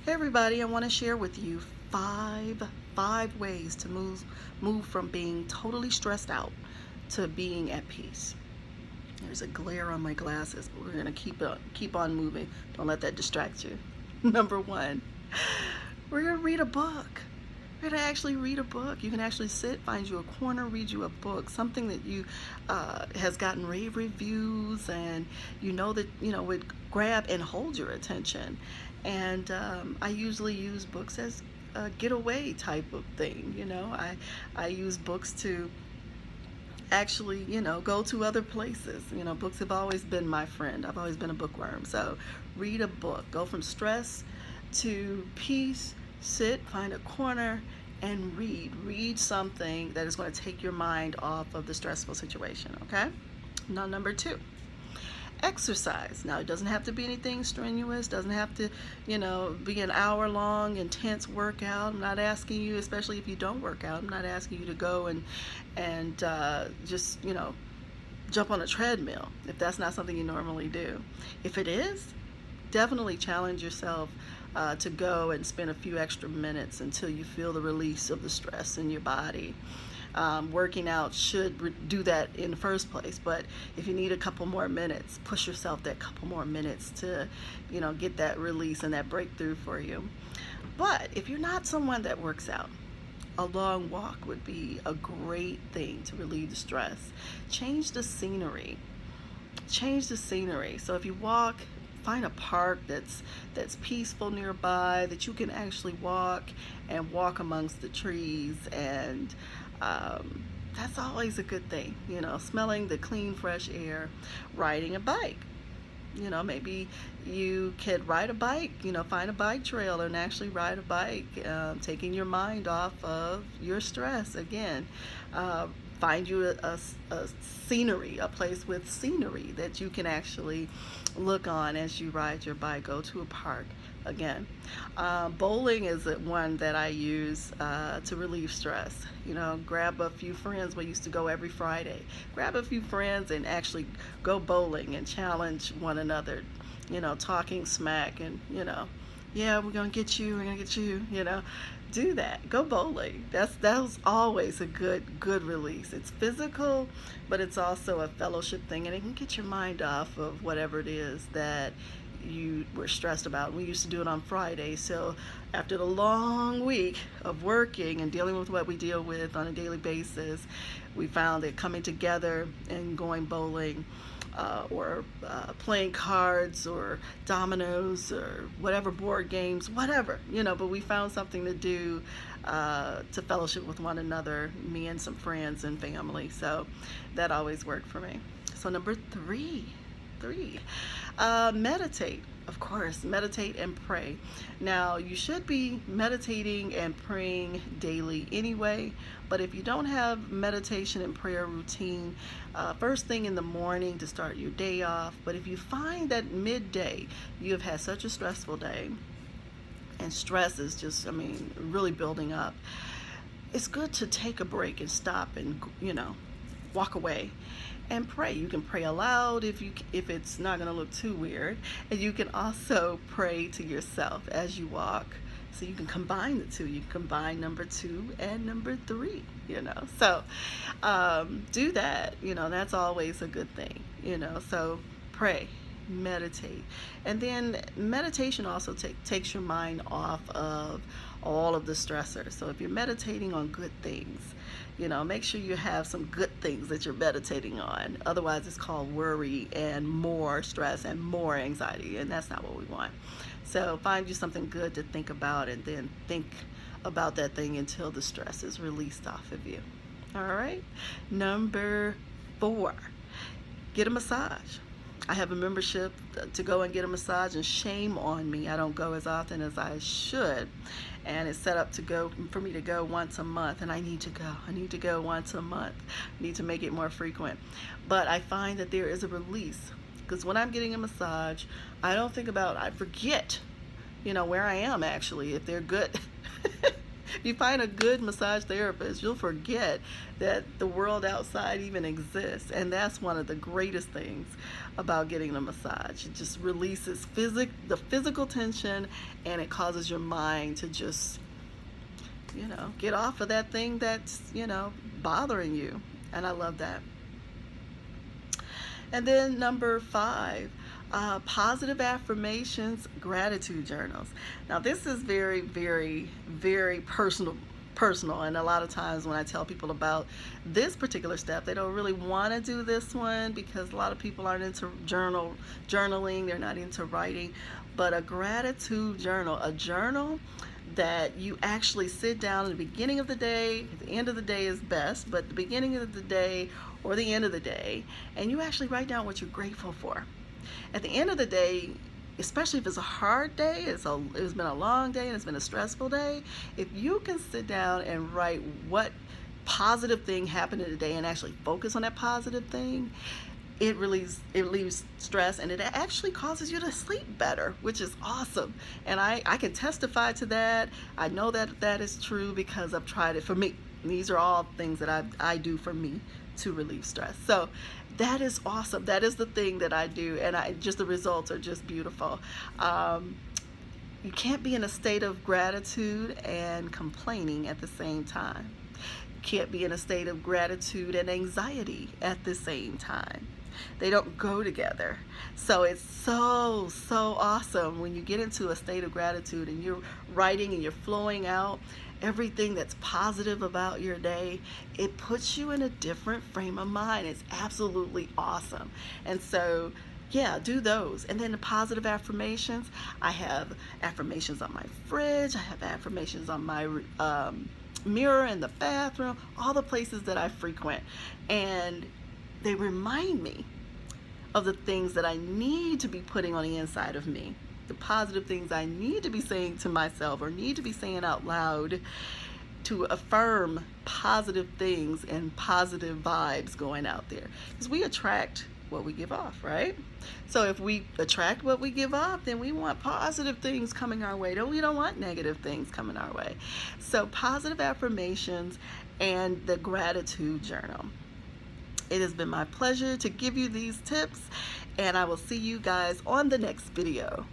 Hey everybody, I want to share with you five ways to move from being totally stressed out to being at peace. There's a glare on my glasses, but we're gonna keep on moving. Don't let that distract you. Number one, we're gonna read a book. We're gonna actually read a book. You can actually sit, find you a corner, read you a book, something that you has gotten rave reviews, and that would grab and hold your attention. And I usually use books as a getaway type of thing. I use books to actually, go to other places. Books have always been my friend. I've always been a bookworm. So read a book. Go from stress to peace. Sit, find a corner, and read something that is going to take your mind off of the stressful situation. Okay. Now, number two, exercise. Now, it doesn't have to be anything strenuous, doesn't have to be an hour long intense workout. I'm not asking you, especially if you don't work out, I'm not asking you to go and just jump on a treadmill if that's not something you normally do. If it is, definitely challenge yourself to go and spend a few extra minutes until you feel the release of the stress in your body. Working out should do that in the first place, but if you need a couple more minutes, push yourself that couple more minutes to get that release and that breakthrough for you. But if you're not someone that works out, a long walk would be a great thing to relieve the stress. Change the scenery. So if you walk, find a park that's peaceful nearby, that you can actually walk amongst the trees, and that's always a good thing. Smelling the clean fresh air. Riding a bike, maybe you could ride a bike, find a bike trail and actually ride a bike, taking your mind off of your stress again. Find you a scenery, a place with scenery that you can actually look on as you ride your bike. Go to a park again. Bowling is one that I use to relieve stress. Grab a few friends. We used to go every Friday. Grab a few friends and actually go bowling and challenge one another, talking smack and, yeah, we're gonna get you, do that. Go bowling. That was always a good release. It's physical, but it's also a fellowship thing, and it can get your mind off of whatever it is that you were stressed about. We used to do it on Friday, so after the long week of working and dealing with what we deal with on a daily basis, we found that coming together and going bowling, or playing cards or dominoes or whatever, board games, whatever, but we found something to do to fellowship with one another, me and some friends and family. So that always worked for me. So number three, meditate. Of course, meditate and pray. Now, you should be meditating and praying daily anyway, but if you don't have meditation and prayer routine, first thing in the morning to start your day off, but if you find that midday you have had such a stressful day, and stress is just, really building up, it's good to take a break and stop and, walk away and pray. You can pray aloud if it's not going to look too weird, and you can also pray to yourself as you walk. So you can combine the two. You can combine number 2 and number 3. So do that. That's always a good thing. So pray, meditate, and then meditation also takes your mind off of all of the stressors. So if you're meditating on good things, make sure you have some good things that you're meditating on. Otherwise, it's called worry and more stress and more anxiety, and that's not what we want. So find you something good to think about, and then think about that thing until the stress is released off of you. All right. Number 4, get a massage. I have a membership to go and get a massage, and shame on me, I don't go as often as I should. And it's set up for me to go once a month, and I need to go once a month. I need to make it more frequent. But I find that there is a release, because when I'm getting a massage, I forget, where I am actually, if they're good. If you find a good massage therapist, you'll forget that the world outside even exists. And that's one of the greatest things about getting a massage. It just releases the physical tension, and it causes your mind to just, get off of that thing that's, bothering you. And I love that. And then number 5, positive affirmations, gratitude journals. Now this is very, very, very personal, and a lot of times when I tell people about this particular step, they don't really want to do this one because a lot of people aren't into journaling, they're not into writing. But a gratitude journal, a journal that you actually sit down at the beginning of the day. The end of the day is best, but the beginning of the day or the end of the day, and you actually write down what you're grateful for. At the end of the day, especially if it's a hard day, it's been a long day and it's been a stressful day, if you can sit down and write what positive thing happened in the day and actually focus on that positive thing, it relieves stress, and it actually causes you to sleep better, which is awesome. And I can testify to that. I know that is true because I've tried it for me. These are all things that I do for me to relieve stress. So that is awesome. That is the thing that I do, and the results are just beautiful. You can't be in a state of gratitude and complaining at the same time. You can't be in a state of gratitude and anxiety at the same time. They don't go together. So it's so awesome when you get into a state of gratitude and you're writing and you're flowing out everything that's positive about your day. It puts you in a different frame of mind. It's absolutely awesome. And so yeah, do those. And then the positive affirmations, I have affirmations on my fridge, I have affirmations on my mirror in the bathroom, all the places that I frequent. And they remind me of the things that I need to be putting on the inside of me, the positive things I need to be saying to myself or need to be saying out loud to affirm positive things and positive vibes going out there. Because we attract what we give off, right? So if we attract what we give off, then we want positive things coming our way. We don't want negative things coming our way. So positive affirmations and the gratitude journal. It has been my pleasure to give you these tips, and I will see you guys on the next video.